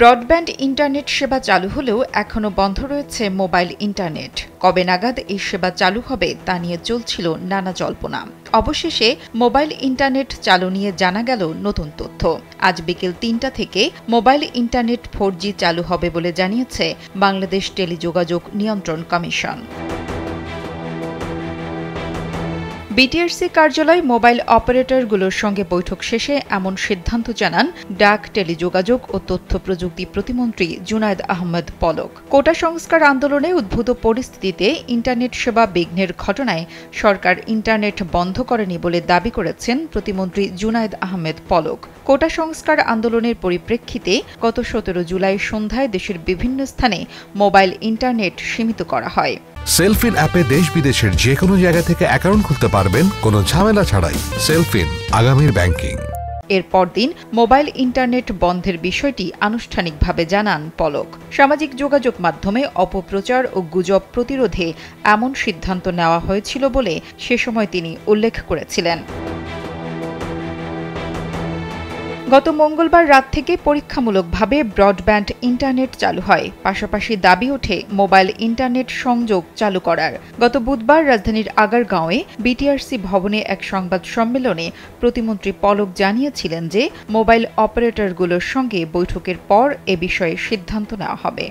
Broadband internet সেবা চালু হলেও এখনও বন্ধ রয়েছে মোবাইল ইন্টারনেট। কবে নাগাদ এই সেবা চালু হবে তা নিয়ে চলছিল নানা জল্পনা। অবশেষে মোবাইল ইন্টারনেট চালু নিয়ে জানা গেল নতুন তথ্য। আজ বিকেল ৩টা থেকে মোবাইল ইন্টারনেট 4G চালু হবে বলে জানিয়েছে বাংলাদেশ টেলিযোগাযোগ নিয়ন্ত্রণ কমিশন। বিটিআরসি কার্যালয় মোবাইল অপারেটরগুলোর সঙ্গে বৈঠক শেষে এমন সিদ্ধান্ত জানান ডাক, টেলিযোগাযোগ ও তথ্য প্রযুক্তি প্রতিমন্ত্রী জুনায়েদ আহমেদ পলক। কোটা সংস্কার আন্দোলনে উদ্ভূত পরিস্থিতিতে ইন্টারনেট সেবা বিঘ্নের ঘটনায় সরকার ইন্টারনেট বন্ধ করেনি বলে দাবি করেছেন প্রতিমন্ত্রী জুনায়েদ আহমেদ পলক। কোটা সংস্কার আন্দোলনের পরিপ্রেক্ষিতে গত ১৭ জুলাই সন্ধ্যায় দেশের বিভিন্ন স্থানে মোবাইল ইন্টারনেট সীমিত করা হয়। সেলফিন অ্যাপে দেশ বিদেশের যে কোনো জায়গা থেকে অ্যাকাউন্ট খুলতে পারবেন কোনো ঝামেলা ছাড়াই। সেলফিন, আগামীর ব্যাংকিং। এর পরদিন মোবাইল ইন্টারনেট বন্ধের বিষয়টি আনুষ্ঠানিকভাবে জানান পলক। সামাজিক যোগাযোগ মাধ্যমে অপপ্রচার ও গুজব প্রতিরোধে এমন সিদ্ধান্ত নেওয়া হয়েছিল বলে সে সময় তিনি উল্লেখ করেছিলেন। গত মঙ্গলবার রাত থেকে পরীক্ষামূলকভাবে ব্রডব্যান্ড ইন্টারনেট চালু হয়। পাশাপাশি দাবি ওঠে মোবাইল ইন্টারনেট সংযোগ চালু করার। গত বুধবার রাজধানীর আগারগাঁওয়ে বিটিআরসি ভবনে এক সংবাদ সম্মেলনে প্রতিমন্ত্রী পলক জানিয়েছিলেন যে মোবাইল অপারেটরগুলোর সঙ্গে বৈঠকের পর এ বিষয়ে সিদ্ধান্ত নেওয়া হবে।